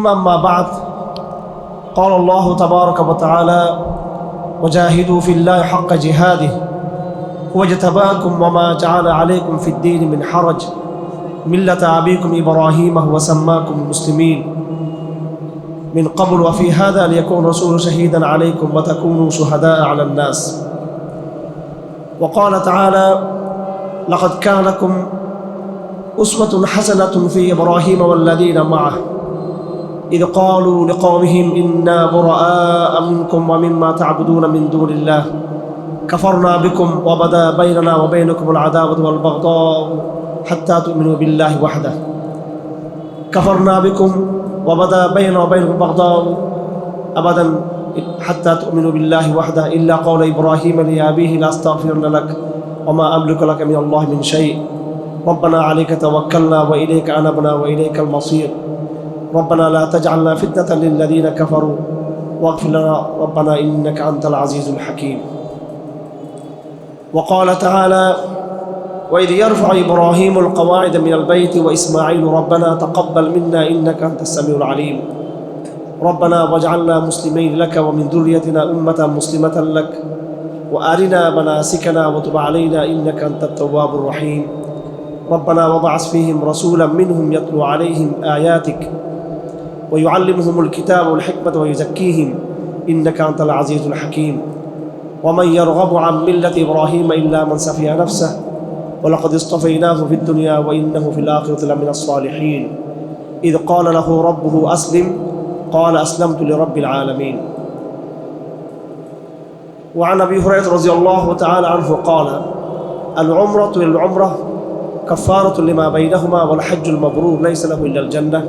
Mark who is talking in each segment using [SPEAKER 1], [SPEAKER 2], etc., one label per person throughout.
[SPEAKER 1] ثم أما بعد قال الله تبارك وتعالى وجاهدوا في الله حق جهاده هو اجتباكم وما جعل عليكم في الدين من حرج ملة أبيكم إبراهيم هو سماكم المسلمين من قبل وفي هذا ليكون رسول شهيدا عليكم وتكونوا شهداء على الناس. وقال تعالى لقد كان لكم أسوة حسنة في إبراهيم والذين معه إذ قالوا لقومهم إنا براء منكم ومما تعبدون من دون الله كفرنا بكم وبدا بيننا وبينكم العداوة والبغضاء حتى تؤمنوا بالله وحده كفرنا بكم وبدا بيننا وبينكم البغضاء أبدا حتى تؤمنوا بالله وحده إلا قول إبراهيم لأبيه لأستغفرن لك وما أملك لك من الله من شيء ربنا عليك توكلنا وإليك أنبنا وإليك المصير ربنا لا تجعلنا فتنة للذين كفروا واغفر لنا ربنا إنك أنت العزيز الحكيم. وقال تعالى وإذ يرفع إبراهيم القواعد من البيت وإسماعيل ربنا تقبل منا إنك أنت السميع العليم ربنا واجعلنا مسلمين لك ومن ذريتنا أمة مسلمة لك وأرنا مناسكنا وتب علينا إنك أنت التواب الرحيم ربنا وابعث فيهم رسولا منهم يتلو عليهم آياتك ويعلمهم الكتاب والحكمة ويزكيهم إنك أنت العزيز الحكيم ومن يرغب عن ملة إبراهيم إلا من سفه نفسه ولقد اصطفيناه في الدنيا وإنه في الآخرة لمن الصالحين إذ قال له ربه أسلم قال أسلمت لرب العالمين. وعن أبي هريرة رضي الله تعالى عنه قال العمرة للعمرة كفارة لما بينهما والحج المبرور ليس له إلا الجنة.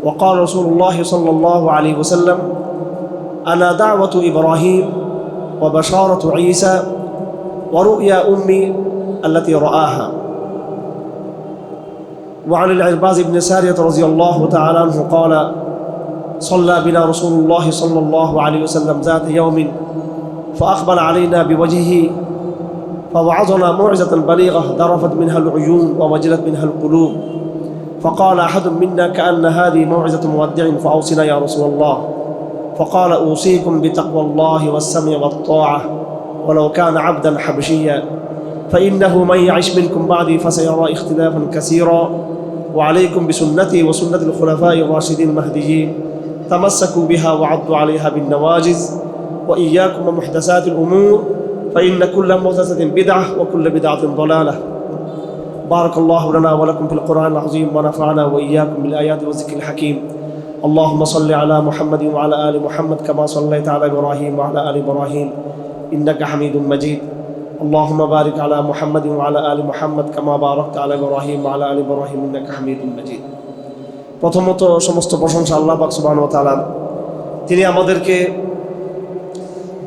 [SPEAKER 1] وقال رسول الله صلى الله عليه وسلم أنا دعوة إبراهيم وبشارة عيسى ورؤيا أمي التي رآها. وعن العرباز بن سارية رضي الله تعالى عنه قال صلى بنا رسول الله صلى الله عليه وسلم ذات يوم فأقبل علينا بوجهه فوعظنا موعظة بليغة ذرفت منها العيون ووجلت منها القلوب فقال أحد منا كأن هذه موعظة مودع فأوصنا يا رسول الله فقال أوصيكم بتقوى الله والسمع والطاعة ولو كان عبدا حبشيا فإنه من يعش منكم بعدي فسيرى اختلافا كثيرا وعليكم بسنتي وسنة الخلفاء الراشدين المهديين تمسكوا بها وعضوا عليها بالنواجذ وإياكم ومحدثات الأمور فإن كل محدثة بدعة وكل بدعة ضلالة. بارك الله لنا ولكم في القرآن العظيم ونفعنا وإياكم بالآيات والذكر الحكيم. اللهم صل على محمد وعلى آل محمد كما صليت على إبراهيم وعلى آل إبراهيم إنك حميد مجيد. اللهم بارك على محمد وعلى آل محمد كما باركت على إبراهيم وعلى آل إبراهيم إنك حميد مجيد. প্রথমত সমস্ত প্রশংসা আল্লাহ পাক সুবহানাহু ওয়া তাআলার, তিনি আমাদেরকে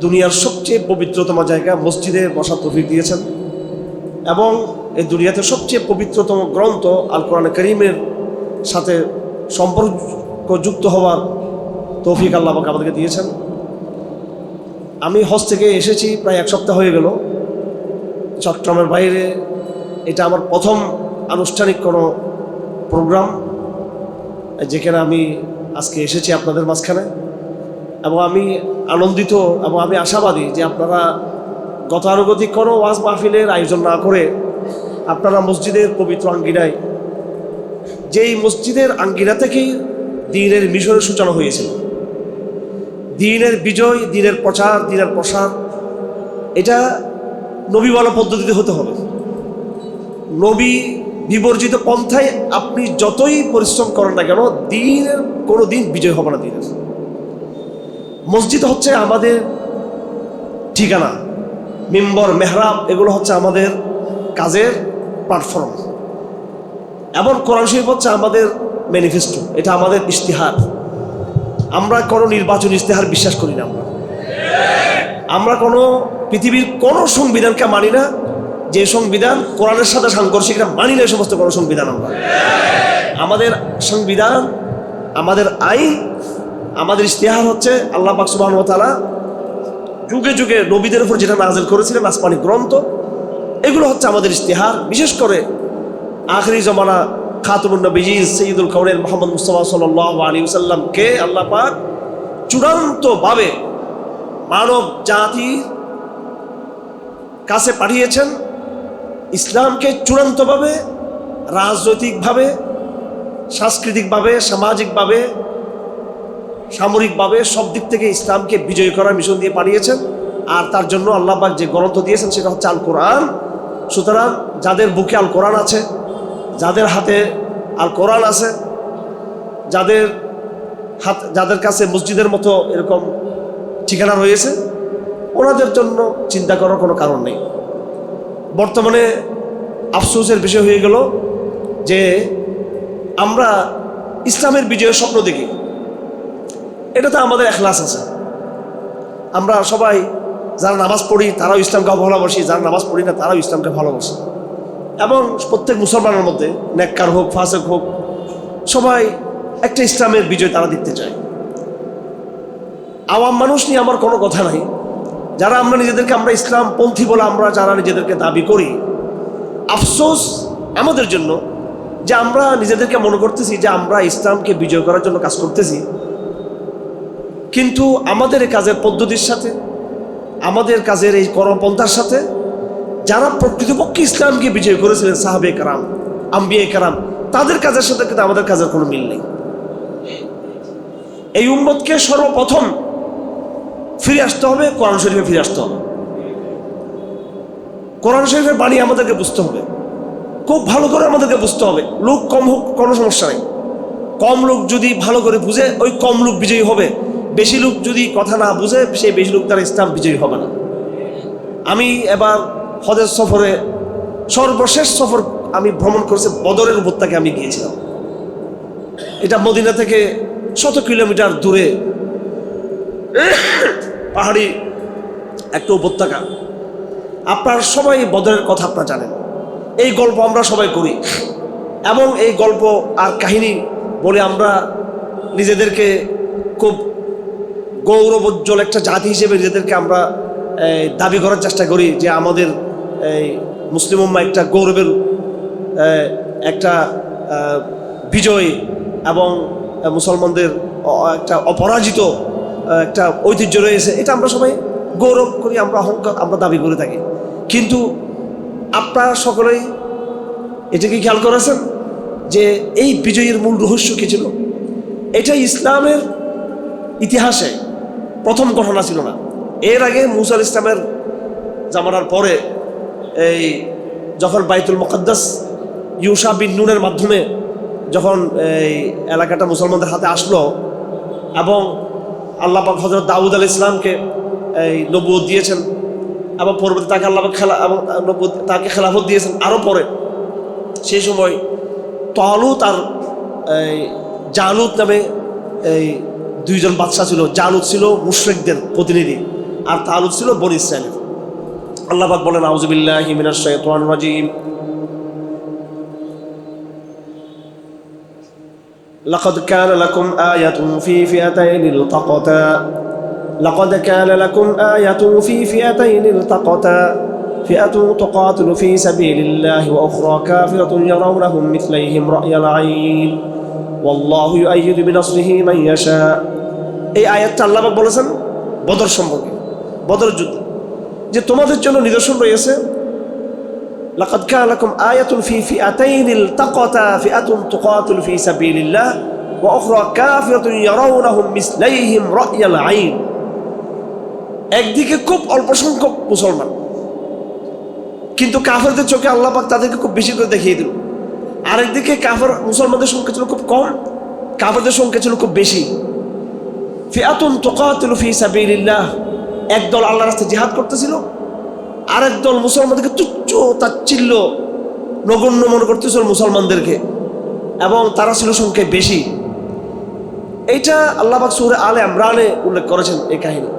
[SPEAKER 1] দুনিয়ার সবচেয়ে পবিত্রতম জায়গা মসজিদে বসার তৌফিক দিয়েছেন এবং এই দুনিয়াতে সবচেয়ে পবিত্রতম গ্রন্থ আল কোরআন কারীমের সাথে সম্পর্কযুক্ত হওয়ার তৌফিক আল্লাহ পাক আমাদেরকে দিয়েছেন। আমি হজ থেকে এসেছি প্রায় এক সপ্তাহ হয়ে গেল চট্টগ্রামের বাইরে। এটা আমার প্রথম আনুষ্ঠানিক কোনো প্রোগ্রাম যেখানে আমি আজকে এসেছি আপনাদের মাঝখানে, এবং আমি আনন্দিত এবং আমি আশাবাদী যে আপনারা গতানুগতিক কোনো ওয়াজ মাহফিলের আয়োজন না করে আপনারা মসজিদের পবিত্র আঙ্গিনায়, যেই মসজিদের আঙ্গিনা থেকেই দ্বীনের মিশনের সূচনা হয়েছিল, দ্বীনের বিজয়, দ্বীনের প্রচার, দ্বীনের প্রসার, এটা নবীওয়ালা পদ্ধতিতে হতে হবে। নবী বিবর্জিত পন্থায় আপনি যতই পরিশ্রম করেন না কেন দ্বীনের কোনো দিন বিজয় হবে না। দ্বীনের মসজিদ হচ্ছে আমাদের ঠিকানা, মিম্বর, মেহরাব এগুলো হচ্ছে আমাদের কাজের প্ল্যাটফর্ম, এবং কোরআন শরীফ হচ্ছে আমাদের ম্যানিফেস্টো, এটা আমাদের ইশতিহার। আমরা কোনো নির্বাচনী ইশতিহার বিশ্বাস করি না। আমরা কোনো পৃথিবীর কোনো সংবিধানকে মানি না যে সংবিধান কোরআনের সাথে সাংঘর্ষিক, মানি না এই সমস্ত কোনো সংবিধান। আমাদের সংবিধান, আমাদের আইন, আমাদের ইশতিহার হচ্ছে আল্লাহ পাক সুবহানাহু ওয়া তাআলা যুগে যুগে নবীদের উপর যেটা নাযিল করেছিলেন আসমানি গ্রন্থ, এগুলো হচ্ছে আমাদের ইশতিহার। বিশেষ করে আখিরি জমানা খাতুমুন নবিয়্যিন সাইয়্যিদুল কাউনাইন মুহাম্মদ মুস্তাফা সাল্লাল্লাহু আলাইহি ওয়াসাল্লামকে আল্লাহ পাক চূড়ান্তভাবে মানব জাতির কাছে পাঠিয়েছেন। ইসলামকে চূড়ান্তভাবে রাজনৈতিকভাবে, সাংস্কৃতিকভাবে, সামাজিকভাবে, সামরিকভাবে সব দিক থেকে ইসলামকে বিজয় করার মিশন দিয়ে পাঠিয়েছেন। আর তার জন্য আল্লাহ পাক যে গ্রন্থ দিয়েছেন সেটা হচ্ছে আল কোরআন। সুতরাং যাদের বুকে আল কোরআন আছে, যাদের হাতে আল কোরআন আছে, যাদের কাছে মসজিদের মতো এরকম ঠিকানা রয়েছে, ওনাদের জন্য চিন্তা করার কোনো কারণ নেই। বর্তমানে আফসোসের বিষয় হয়ে গেল যে আমরা ইসলামের বিজয়ের স্বপ্ন দেখি, এটাতে আমাদের এখলাস আছে। আমরা সবাই যারা নামাজ পড়ি তারাও ইসলামকে ভালোবাসি, যারা নামাজ পড়ি না তারাও ইসলামকে ভালোবাসি। এবং প্রত্যেক মুসলমানের মধ্যে নেককার হোক, ফাসেক হোক, সবাই একটা ইসলামের বিজয় তারা দেখতে চায়। আওয়াম মানুষ নিয়ে আমার কোনো কথা নাই। যারা আমরা নিজেদেরকে আমরা ইসলামপন্থী বলে আমরা যারা নিজেদেরকে দাবি করি, আফসোস আমাদের জন্য যে আমরা নিজেদেরকে মনে করতেছি যে আমরা ইসলামকে বিজয় করার জন্য কাজ করতেছি, কিন্তু আমাদের এই কাজের পদ্ধতির সাথে, আমাদের কাজের এই কর্মপন্থার সাথে যারা প্রকৃতপক্ষে ইসলামকে বিজয় করেছিলেন, সাহাবে কেরাম, আম্বিয়ে কেরাম, তাদের কাজের সাথে কিন্তু আমাদের কাজের কোনো মিল নেই। এই উম্মতকে সর্বপ্রথম ফিরে আসতে হবে, কোরআন শরীফে ফিরে আসতে হবে। কোরআন শরীফের বাণী আমাদেরকে বুঝতে হবে, খুব ভালো করে আমাদেরকে বুঝতে হবে। লোক কম হোক কোনো সমস্যা নেই, কম লোক যদি ভালো করে বুঝে ওই কম লোক বিজয়ী হবে। বেশি লোক যদি কথা না বুঝে সেই বেশি লোক তার ইসলাম বিজয়ী হবে না। আমি এবার হজের সফরে সর্বশেষ সফর আমি ভ্রমণ করেছি, বদরের উপত্যকায় আমি গিয়েছিলাম। এটা মদিনা থেকে 100 কিলোমিটার দূরে পাহাড়ি একটা উপত্যকা। আপনারা সবাই বদরের কথা আপনারা জানেন, এই গল্প আমরা সবাই করি এবং এই গল্প আর কাহিনী বলে আমরা নিজেদেরকে খুব গৌরবোজ্জ্বল একটা জাতি হিসেবে নিজেদেরকে আমরা দাবি করার চেষ্টা করি যে আমাদের এই মুসলিম উম্মাহ একটা গৌরবের একটা বিজয় এবং মুসলমানদের একটা অপরাজিত একটা ঐতিহ্য রয়েছে, এটা আমরা সবাই গৌরব করি, আমরা অহংকার, আমরা দাবি করে থাকি। কিন্তু আপনারা সকলেই এটাকে খেয়াল করেছেন যে এই বিজয়ের মূল রহস্য কী ছিল? এটা ইসলামের ইতিহাসে প্রথম ঘটনা ছিল না। এর আগে মুসা আলাইহিস সালামের জামানার পরে এই যখন বাইতুল মুকাদ্দাস ইউশা বিন নুনের মাধ্যমে যখন এই এলাকাটা মুসলমানদের হাতে আসলো এবং আল্লাহ পাক হযরত দাউদ আলাইহিস সালামকে এই নবুয়ত দিয়েছেন এবং পরবর্তী তাকে আল্লাহ পাক তাকে খেলাফত দিয়েছেন আরও পরে, সেই সময় তালুত আর এই জালুত নামে এই দুইজন বাদশা ছিল। জালুত ছিল মুশরিকদের প্রতিনিধি আর তালুত ছিল বনী ইসরাঈলের। আল্লাহ পাক বলেন, আউযু বিল্লাহি মিনাশ শাইতানির রাজীম, লাকাদ কানা লাকুম আয়াতুন ফি ফিআতাইনি ইলতাকাতা, লাকাদ কানা লাকুম আয়াতুন ফি ফিআতাইনি ইলতাকাতা, ফিআতুন তুকাতিলু ফি সাবিলিল্লাহি ওয়া উখরা কাফিরাতুন ইয়ারাউনাহুম মিথলাইহিম রা'য়াল আইন ওয়াল্লাহু ইউআইয়িদু বিনাসরিহি মান ইয়াশা। এই আয়াতটা আল্লাহ পাক বলেছেন বদর সম্পর্কে, বদর যুদ্ধ, যে তোমাদের জন্য নিদর্শন রয়েছে। লাকাদ কানা লাকুম আয়াতুন ফি ফিআতাইনি ইলতাকাতা, ফিআতুন তুকাতিলু ফি সাবিলিল্লাহ ওয়া উখরা কাফিরাতুন ইয়ারাউনাহুম মিথলাইহিম রা'য়াল আইন। একদিকে খুব অল্প সংখ্যক মুসলমান, কিন্তু কাফেরদের চোখে আল্লাহ পাক তাদেরকে খুব বেশি করে দেখিয়ে দিল। আরেকদিকে কাফের মুসলমানদের সংখ্যা ছিল খুব কম, কাফেরদের সংখ্যা ছিল খুব বেশি। ফিআতুন তুকাতিলু ফি সাবিলিল্লাহ, একদল আল্লাহর রাস্তায় জিহাদ করতেছিল, আরেক দল মুসলমানদেরকে তুচ্ছ তাচ্ছিল্য নগণ্য মনে করতেছিল মুসলমানদেরকে, এবং তারা ছিল সংখ্যায় বেশি। এইটা আল্লাহ পাক সূরা আলে ইমরানে উল্লেখ করেছেন এই কাহিনী।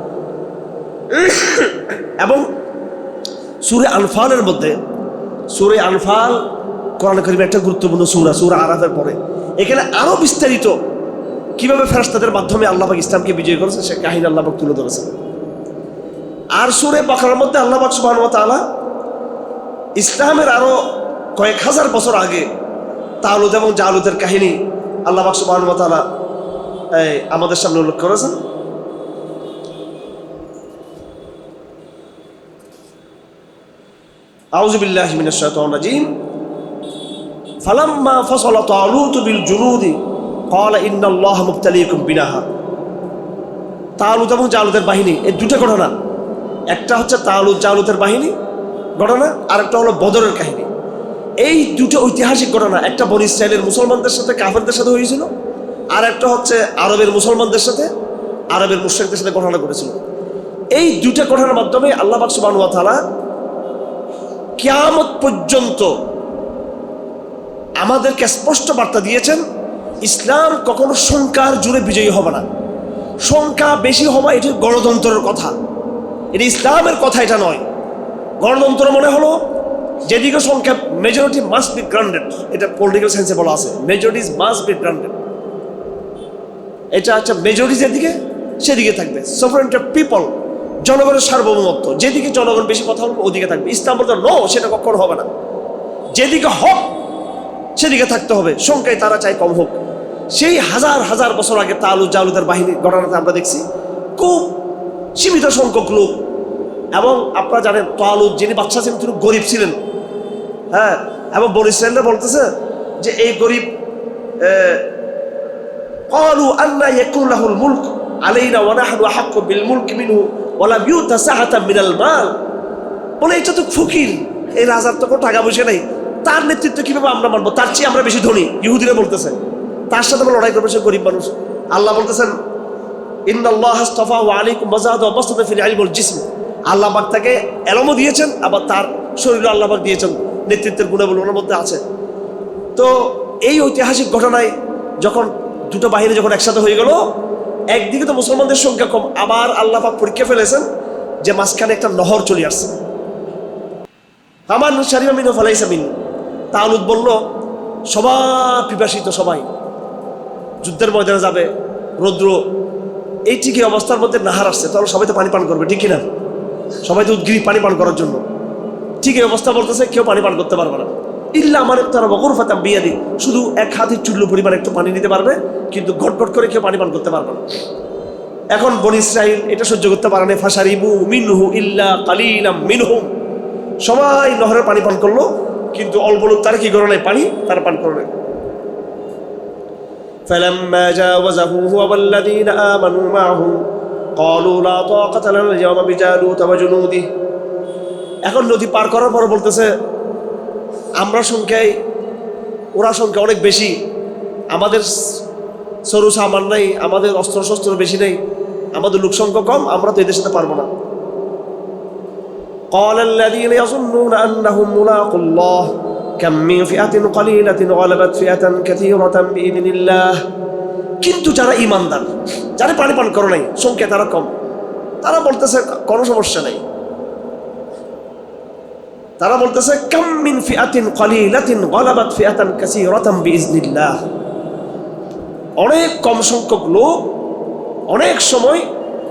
[SPEAKER 1] এবং সূরা আনফালের মধ্যে, সূরা আনফাল কোরআন কারীমের একটা গুরুত্বপূর্ণ সূরা, সূরা আরাফের পরে, এখানে আরো বিস্তারিত কিভাবে ফেরেশতাদের মাধ্যমে আল্লাহ পাক ইসলামকে বিজয় করেছে সে কাহিনী আল্লাহ পাক তুলে ধরেছেন। আর সূরা বাকারার মধ্যে আল্লাহ পাক সুবহানাহু ওয়া তাআলা ইসলামের আরো কয়েক হাজার বছর আগে তালুত এবং জালুতের কাহিনী আল্লাহ পাক সুবহানাহু ওয়া তাআলা আমাদের সামনে উল্লেখ করেছেন। আউযু বিল্লাহি মিনাশ শাইতানির রাজীম। ফালাম্মা ফাসালা তালুত বিল জুনুদি ক্বালা ইন্নাল্লাহা মুবতালিকুম বিনাহার। তালুত এবং জালুতের বাহিনী, এই দুটো ঘটনা, একটা হচ্ছে তালুত জালুতের বাহিনী ঘটনা, আর একটা হলো বদরের কাহিনী। এই দুটো ঐতিহাসিক ঘটনা, একটা বনী ইসরাইলের মুসলমানদের সাথে কাফেরদের সাথে হয়েছিল, আর একটা হচ্ছে আরবের মুসলমানদের সাথে আরবের মুশরিকদের সাথে ঘটনা ঘটেছিল। এই দুটো ঘটনার মাধ্যমে আল্লাহ পাক সুবহানাহু ওয়া তাআলা কিয়ামত পর্যন্ত আমাদেরকে স্পষ্ট বার্তা দিয়েছেন, ইসলাম কখনো সংখ্যার জোরে বিজয়ী হবে না। সংখ্যা বেশি হওয়া এটি গণতন্ত্রের কথা, এটি ইসলামের কথা, এটা নয়। গণতন্ত্র মনে হলো যেদিকে সংখ্যা মেজরিটি মাস্ট বি গ্রান্টেড, এটা পলিটিক্যাল সায়েন্সে বলা আছে, মেজরিটি মাস্ট বি গ্রান্টেড। এটা হচ্ছে মেজরিটি যেদিকে সেদিকে থাকবে, সফরেনিটি অফ পিপল, জনগণের সার্বভৌমত্ব, যেদিকে জনগণ বেশি কথা বলবে ওদিকে থাকবে। ইসলাম বলতে নো, সেটা কখনো হবে না। যেদিকে হক সেদিকে থাকতে হবে, সংখ্যায় তারা চাই কম হোক। সেই হাজার হাজার বছর আগে তালুত জালুতের বাহিনী ঘটনাতে আমরা দেখছি খুব সীমিত সংখ্যক লোক। এবং আপনারা জানেন তালুত যিনি বাদশা ছিলেন তিনি গরিব ছিলেন, হ্যাঁ। এবং বনী ইসরাঈলরা বলতেছে যে এই গরিব ক্বালু আন্না ইয়াকুনু লাহুল মুলক আলাইনা ওয়া নাহনু আহাক্কু বিল মুলকি মিনহু ওয়া লাম ইউতা সাআতাম মিনাল মাল। বলে এটা তো ফকির, এই রাজার তো কোনো টাকা পয়সা নেই, তার নেতৃত্ব কিভাবে আমরা মানবো? তার চেয়ে আমরা বেশি ধনী। ইহুদিরা বলতেছে তার সাথে আমরা লড়াই করবো, সে গরিব মানুষ। আল্লাহ বলতেছেন ইন্নাল্লাহা আসতাফাহু আলাইকুম ওয়া যাদাহু বাসতাতান ফিল ইলমি ওয়াল জিসম। আল্লাহ পাক তাকে এলমও দিয়েছেন, আবার তার শরীরও আল্লাহ পাক দিয়েছেন, নেতৃত্বের গুণাবলী ওনার মধ্যে আছে। তো এই ঐতিহাসিক ঘটনায় যখন দুটো বাহিনী যখন একসাথে হয়ে গেল, একদিকে তো মুসলমানদের সংখ্যা কম, আবার আল্লাহ পাক পরীক্ষা ফেলেছেন যে মাঝখানে একটা নহর চলে আসছে। আমার শারিবা মিনহু ফালাইসা মিন্নী। তালুত বলল সবার পিপাসিত, সবাই যুদ্ধের ময়দানে যাবে, রৌদ্র, এই ঠিকই অবস্থার মধ্যে নাহার আসছে, তাহলে সবাই তো পানি পান করবে, ঠিক কিনা? সবাই তো উদ্গ্রীব পানি পান করার জন্য। ঠিক এই অবস্থা বলতেছে কেউ পানি পান করতে পারবে না, ইল্লা আমার তারা বগরফাতাম বিয়াদি, শুধু এক হাতের চুল্লু পরিমাণ একটু পানি নিতে পারবে, কিন্তু ঘট ঘট করে কেউ পানি পান করতে পারবে না। এখন বনী ইসরাঈল এটা সহ্য করতে পারে না, ফাশারিবু মিনহু ইল্লা কালিলাম মিনহুম। সবাই নহরের পানি পান করলো, কিন্তু অল্প লোক তারা কি করে নাই, পানি তারা পান করে নাই। فلما جاوزه هو والذين آمنوا معه قالوا لا طاقة لنا اليوم بجالوت وجنوده। এখন নদী পার করার পর বলতেছে আমরা সংখ্যায়, ওরা সংখ্যা অনেক বেশি, আমাদের সরু সামান নাই, আমাদের অস্ত্র শস্ত্র বেশি নেই, আমাদের লোক সংখ্যা কম, আমরা তো এদের সাথে পারবো না। قال الذين يظنون أنهم ملاقو الله كم من فئة قليلة غلبت فئة كثيرة بإذن الله। কিন্তু যারা ঈমানদার, যারা পানি পান করে নাই, সংখ্যা তারা কম, তারা বলতেছে কোনো সমস্যা নাই। তারা বলতেছে কাম মিন ফিআতিন কলিলাতিন গালাবাত ফিআতান কাসীরাতান বিইজনিল্লাহ। অনেক কম সংখ্যক লোক অনেক সময়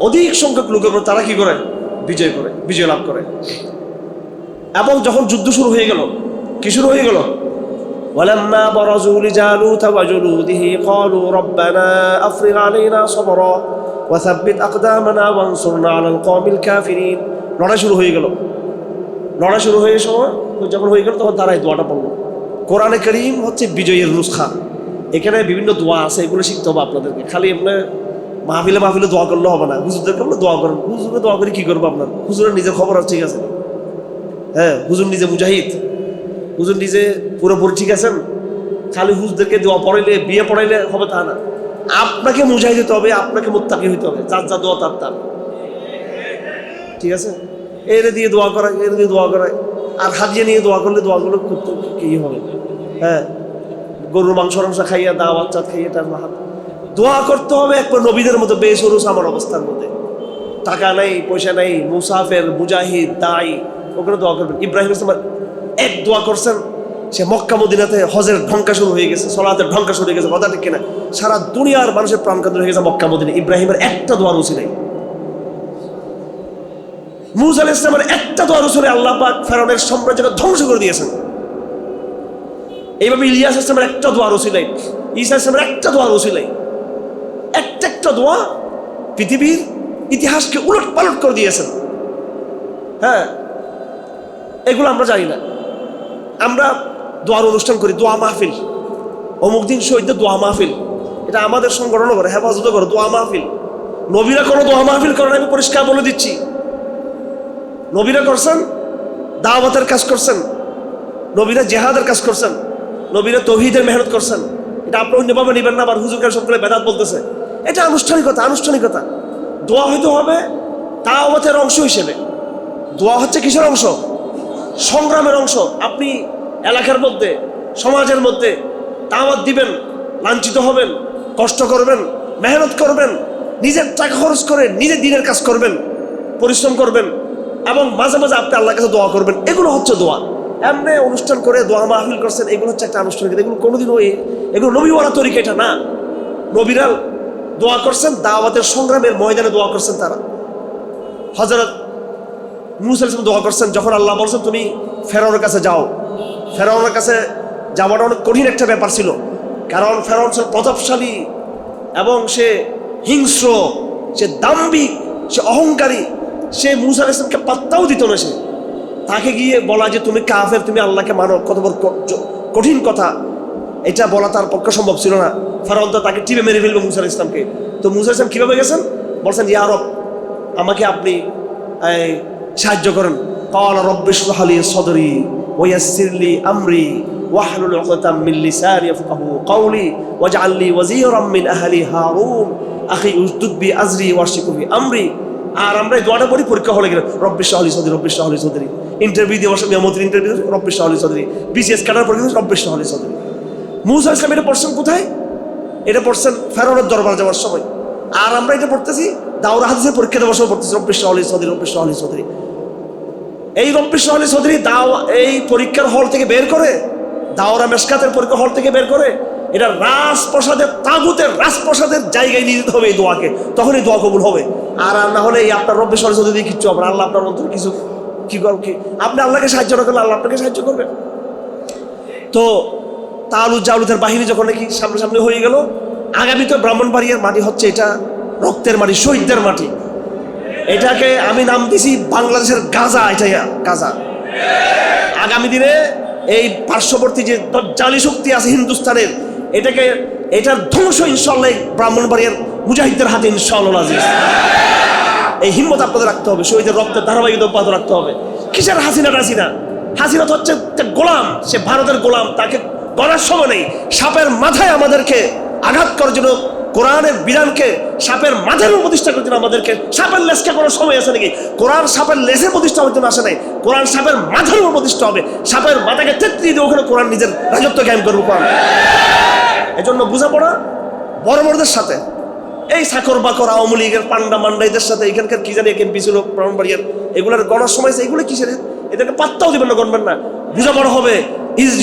[SPEAKER 1] অধিক সংখ্যক লোকের উপর তারা কি করে, বিজয় লাভ করে। এবং যখন যুদ্ধ শুরু হয়ে গেল, কি শুরু হয়ে গেল, ওয়ালাম্মা বারাজু লিজালুত ওয়া জুলুদিহি ক্বালু রাব্বানা আফরিগ আলাইনা সাবরা ওয়া সাব্বিত আকদামানা ওয়ানসুরনা আলাল কওমিল কাফিরিন। লড়াই শুরু হয়ে গেল। লড়াই শুরু হয়ে সময় যখন হয়ে গেল তখন তারা এই দোয়াটা পড়ল। কোরআনে কারীম হচ্ছে বিজয়ের নুসখা। এখানে বিভিন্ন দোয়া আছে, এগুলো শিখতে হবে আপনাদেরকে। খালি এমনি মাহফিলে দোয়া করলে হবে না, হুজুরদের করলে দোয়া করেন। হুজুরে দোয়া করে কি করবো? আপনার হুজুরের নিজের খবর আছে, ঠিক আছে? হ্যাঁ, হুজুর নিজে মুজাহিদ, হুজুর নিজে পুরোপুরি ঠিক আছেন। খালি হুজুরদেরকে দোয়া পড়াইলে, বিয়ে পড়াইলে হবে তা না। আপনাকে মুজাহিদ হতে হবে, আপনাকে মুত্তাকি হইতে হবে, যার যা দোয়া তার, ঠিক আছে? এর দিয়ে দোয়া করায়, এর দিয়ে দোয়া করায়, আর হাজিয়ে নিয়ে দোয়া করলে দোয়াগুলো করতে কি হবে? হ্যাঁ, গরুর মাংস খাইয়া, দাওয়াত চাঁদ খাইয়া, তার হাত দোয়া করতে হবে একবার নবীদের মতো, বেসরুস আমার অবস্থার মধ্যে। টাকা নাই, পয়সা নাই, মুসাফের, মুজাহিদ, দায়ী, ওখানে দোয়া করবেন। ইব্রাহিম ইসলাম এক দোয়া করছেন, সে মক্কা মদিনাতে হজের ঢঙ্কা শুরু হয়ে গেছে, সলাতের ঢঙ্কা শুরু হয়ে গেছে, কথা ঠিক কিনা? সারা দুনিয়ার মানুষের প্রাণ কেন্দ্র হয়ে গেছে মক্কা মদিনা। ইব্রাহিমের একটা দোয়া রুচি নেই। মুসা আলাইহিস সালামের একটা দোয়া রুচি, আল্লাহ পাক ফেরাউনের সাম্রাজ্যকে ধ্বংস করে দিয়েছেন। এইভাবে ইলিয়াস ইসলামের একটা দোয়ার ওসিলাই, ঈসা ইসলামের একটা দোয়ার ওসিলাই, একটা দোয়া পৃথিবীর ইতিহাসকে উলট পালট করে দিয়েছেন। হ্যাঁ, এগুলো আমরা জানি না। আমরা দোয়ার অনুষ্ঠান করি, দোয়া মাহফিল, অমুক দিন শহীদদের দোয়া মাহফিল, এটা আমাদের সংগঠনও করে, হেফাজতও করে দোয়া মাহফিল। নবীরা কোনো দোয়া মাহফিল করেন, আমি পরিষ্কার বলে দিচ্ছি। নবীরা করছেন দাওয়াতের কাজ করছেন, নবীরা জেহাদের কাজ করছেন, নবীরা তৌহিদের মেহনত করছেন। এটা আপনি অন্যভাবে নেবেন না, আবার হুজুরকার সবগুলো বেদাত বলতেছে। এটা আনুষ্ঠানিকতা। দোয়া হইতে হবে দাওয়াতের অংশ হিসেবে। দোয়া হচ্ছে কিসের অংশ? সংগ্রামের অংশ। আপনি এলাকার মধ্যে, সমাজের মধ্যে দাওয়াত দিবেন, লাঞ্ছিত হবেন, কষ্ট করবেন, মেহনত করবেন, নিজের টাকা খরচ করে নিজের দিনের কাজ করবেন, পরিশ্রম করবেন, এবং মাঝে মাঝে আপনি আল্লাহর কাছে দোয়া করবেন। এগুলো হচ্ছে দোয়া। এমনি অনুষ্ঠান করে দোয়া মাহফিল করছেন, এগুলো হচ্ছে একটা আনুষ্ঠানিক। এগুলো কোনোদিনও এগুলো নবীওয়ালা তরিকা এটা না। নবীরা দোয়া করছেন দাওয়াতের সংগ্রামের ময়দানে দোয়া করছেন। তারা হযরত মুসা আলাইহিস সালাম দোয়া করছেন যখন আল্লাহ বলছেন তুমি ফেরাউনের কাছে যাও। ফেরাউনের কাছে যাওয়াটা অনেক কঠিন একটা ব্যাপার ছিল, কারণ ফেরাউন ছিল প্রতাপশালী এবং সে হিংস্র, সে দাম্ভিক, সে অহংকারী। সে মুসা আলাইহিস সালামকে পাত্তাও দিত না। সে তাকে গিয়ে বলা যে তুমি কাফের, তুমি আল্লাহকে মানো, কত বড় কঠিন কথা। এটা বলা তার পক্ষে সম্ভব ছিল না। ফেরাউন তো তাকে টিপে মেরে ফেলবে মুসা আলাইহিস সালামকে। তো মুসা আলাইহিস সালাম কীভাবে গেছেন? বলছেন ইয়া রব, আমাকে আপনি সাহায্য করেন। ক্বাল রব্বি ইশরাহ লি সাদরি ওয়া ইয়াসসির লি আমরি ওয়াহলুল উকদাতাম মিন লিসানি ইয়াফকাহু কওলি ওয়াজআল লি ওয়াজিরাম মিন আহলি হারুন আখি উশদুদ বি আজরি ওয়াশরিকু ফি আমরি। আর আমরা এই দোয়াটা পড়ি পরীক্ষা হলে গেলে রব্বি ইশরাহ লি সাদরি, রব্বি ইশরাহ লি সাদরি। ইন্টারভিউ দিয়ে বসে মেমোরির ইন্টারভিউ, রব্বি ইশরাহ লি সাদরি। বিসিএস কাটার পর রব্বি ইশরাহ লি সাদরি। মুসা আলাইহিস সালাম এটা পড়ছেন কোথায়? এটা পড়ছেন ফেরাউনের দরবার যাওয়ার সময়। আর আমরা এটা পড়তেছি দাওরা হাদিসের পরীক্ষা দেওয়ার সময় পড়তেছি রব্বি ইশরাহ লি সাদরি, রব্বি ইশরাহ লি সাদরি। এই রব্বি ইশরাহ লি সাদরি এই পরীক্ষার হল থেকে বের করে, দাওরা মেশকাতের পরীক্ষা হল থেকে বের করে এটা রাজপ্রসাদের, তাগুতের রাজপ্রসাদের জায়গায় নিয়ে যেতে হবে এই দোয়াকে, তখনই দোয়া কবুল হবে। আর না হলে এই আপনার রব্বি ইশরাহ লি সাদরি দিয়ে কিচ্ছু হবে না। আল্লাহ আপনার অন্তর কিছু কি আপনি আল্লাহকে সাহায্য না করলে আল্লাহ আপনাকে সাহায্য করবে। তো তালুত জালুতের বাহিনী যখন নাকি সামনাসামনি হয়ে গেল, আগামী তো ব্রাহ্মণবাড়িয়ার মাটি হচ্ছে এটা রক্তের মাটি, শহীদদের মাটি। এটাকে আমি নাম দিছি বাংলাদেশের গাজা। এটাই গাজা। আগামী দিনে এই পার্শ্ববর্তী যে দজ্জালি শক্তি আছে হিন্দুস্তানের, এটার ধ্বংস ইনশাআল্লাহ ব্রাহ্মণবাড়িয়ার মুজাহিদদের হাতে ইনশাআল্লাহ আজিজ। এই হিম্মত আপনাদের রাখতে হবে, শহীদের রক্তের ধারাবাহিকতা অব্যাহত রাখতে হবে। কিসের হাসিনা হাসিনা তো হচ্ছে গোলাম, সে ভারতের গোলাম, তাকে গড়ার সময় নেই। সাপের মাথায় আমাদেরকে আঘাত করার জন্য, কোরআনের বিধানকে সাপের মাথায় প্রতিষ্ঠা করার জন্য আমাদেরকে, সাপের লেজকে কোনো সময় আছে নাকি? কোরআন সাপের লেজে প্রতিষ্ঠা হওয়ার জন্য আসে নাই, কোরআন সাপের মাথার উপর প্রতিষ্ঠা হবে। সাপের মাথাকে তেত্রি দিয়ে ওখানে কোরআন নিজের রাজত্ব কায়েম করবে কোরআন। এজন্য বোঝাপড়া বড় বড়দের সাথে, এই সাকর বাকর আওয়ামী লীগের পান্ডা মান্ডাইদের সাথে, এখানকার কি জানি এখানে পিছিল ব্রাহ্মণবাড়িয়ার, এগুলোর গণার সময় এগুলো কিসের? এদেরকে পাত্তাও দিবেন না, গণবেন না। বোঝাপড়া হবে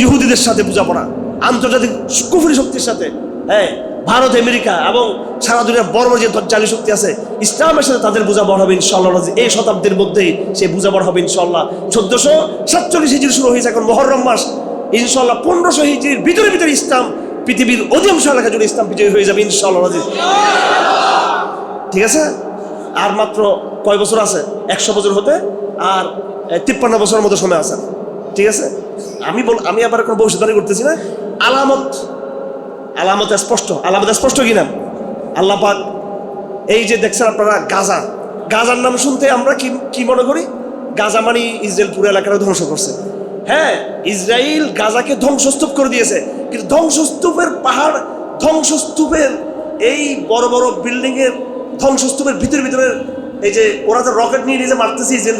[SPEAKER 1] ইহুদিদের সাথে, বোঝাপড়া আন্তর্জাতিক কুফরি শক্তির সাথে। হ্যাঁ, ভারত, আমেরিকা এবং সারা দুনিয়ার বড় বড় যে দজ্জালি শক্তি আছে, ইসলামের সাথে তাদের বোঝাপড়া হবে ইনশাআল্লাহ। এই শতাব্দীর মধ্যেই সেই বোঝাপড়া হবে ইনশাআল্লাহ। 1447 হিজরি শুরু হয়েছে, এখন মুহররম মাস। ইনশাআল্লাহ 1500 হিজরির ভিতরে ভিতরে ইসলাম পৃথিবীর অধিকাংশ এলাকা জুড়ে ইসলাম বিজয়ী হয়ে যাবে ইনশাআল্লাহ। ঠিক আছে? আর মাত্র কয় বছর আছে? 100 বছর হতে আর 53 বছরের মতো সময় আছে। ঠিক আছে? আমি আবার কোনো ভবিষ্যৎবাণী করতেছি না। আলামত স্পষ্ট কিনা? আল্লাহ পাক এই যে দেখছেন আপনারা গাজার নাম শুনতে আমরা কি মনে করি? গাজা মানে ইসরায়েল পুরো এলাকাটা ধ্বংস করছে। হ্যাঁ, ইসরায়েল গাজাকে ধ্বংসস্তূপ করে দিয়েছে, কিন্তু ধ্বংসস্তূপের পাহাড়, ধ্বংসস্তূপের এই বড় বড় বিল্ডিং এর ধ্বংসস্তূপের ভিতরে এই যে ওরা যে রকেট নিয়ে নিজে মারতেছে ইসরায়েল,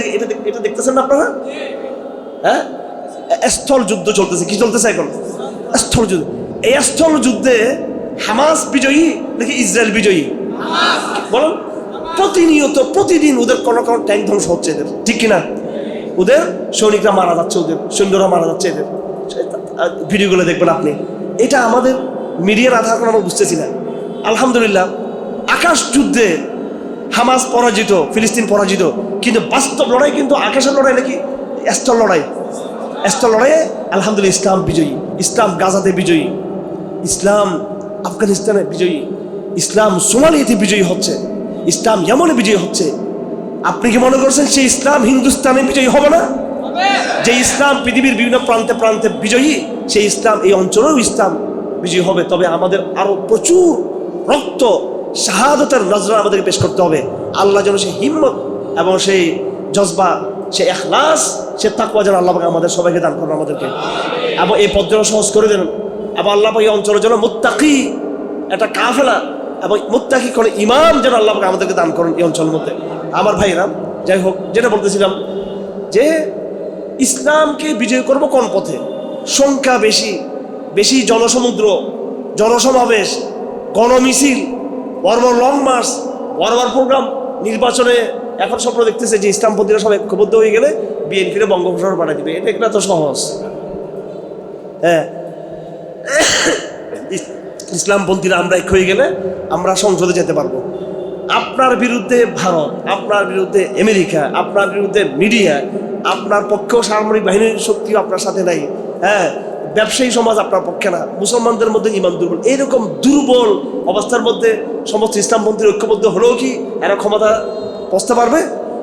[SPEAKER 1] এটা দেখতেছেন না আপনারা? হ্যাঁ, স্থল যুদ্ধ চলতেছে। কি চলতেছে এখন? স্থল যুদ্ধ। এই স্থল যুদ্ধে হামাস বিজয়ী নাকি ইসরায়েল বিজয়ী? বলুন। প্রতিদিন ওদের কোনো ট্যাঙ্ক ধ্বংস হচ্ছে এদের, ঠিক কিনা? ওদের সৈনিকরা মারা যাচ্ছে, ওদের সৈন্যরা মারা যাচ্ছে, এদের ভিডিওগুলো দেখবেন আপনি। এটা আমাদের মিডিয়ার আধার করে আমরা বুঝতেছি না। আলহামদুলিল্লাহ, আকাশ যুদ্ধে হামাস পরাজিত, ফিলিস্তিন পরাজিত, কিন্তু বাস্তব লড়াই কিন্তু আকাশের লড়াই নাকি স্থল লড়াই। স্থল লড়াইয়ে আলহামদুলিল্লাহ ইসলাম বিজয়ী, ইসলাম গাজাতে বিজয়ী, ইসলাম আফগানিস্তানে বিজয়ী, ইসলাম সোমালিয়াতে বিজয়ী হচ্ছে, ইসলাম ইয়ামানে বিজয়ী হচ্ছে। আপনি কি মনে করছেন সেই ইসলাম হিন্দুস্তানে বিজয়ী হবে না? যে ইসলাম পৃথিবীর বিভিন্ন প্রান্তে প্রান্তে বিজয়ী, সেই ইসলাম এই অঞ্চলেও ইসলাম বিজয়ী হবে। তবে আমাদের আরো প্রচুর রক্ত শাহাদতের নজরা আমাদেরকে পেশ করতে হবে। আল্লাহ যেন সেই হিম্মত এবং সেই জজবা, সে ইখলাস, সে তাকওয়া যেন আল্লাহ আমাদের সবাইকে দান করেন আমাদেরকে, এবং এই পথ যেন সহজ করে দেন। এবং আল্লাহ এই অঞ্চলের জন্য মুত্তাকি একটা কাফেলা এবং মুত্তাকি করে ইমাম যেন আল্লাহ আমাদেরকে দান করেন এই অঞ্চলের মধ্যে। আমার ভাইরা, যাই হোক, যেটা বলতেছিলাম যে ইসলামকে বিজয় করব কোন পথে? সংখ্যা বেশি, বেশি জনসমুদ্র, জনসমাবেশ, গণমিছিল, বড় বড় লং মার্চ, বড় বড় প্রোগ্রাম। নির্বাচনে এখন স্বপ্ন দেখতেছে যে ইসলামপন্থীরা সব ঐক্যবদ্ধ হয়ে গেলে বিএনপির বঙ্গোপসাগর বানাই দিবে। এটা তো সহজ। হ্যাঁ, ইসলামপন্থীরা আমরা এক হয়ে গেলে আমরা সংসদে যেতে পারবো। আপনার বিরুদ্ধে ভারত, আপনার বিরুদ্ধে আমেরিকা, আপনার বিরুদ্ধে মিডিয়া, আপনার পক্ষেও সামরিক বাহিনীর শক্তিও আপনার সাথে নাই। হ্যাঁ, ব্যবসায়ী সমাজ আপনার পক্ষে না, মুসলমানদের মধ্যে ইমান দুর্বল। এইরকম দুর্বল অবস্থার মধ্যে সমস্ত ইসলামপন্থীর ঐক্যবদ্ধ হলেও কি এরা ক্ষমতা পৌঁছতে পারবে?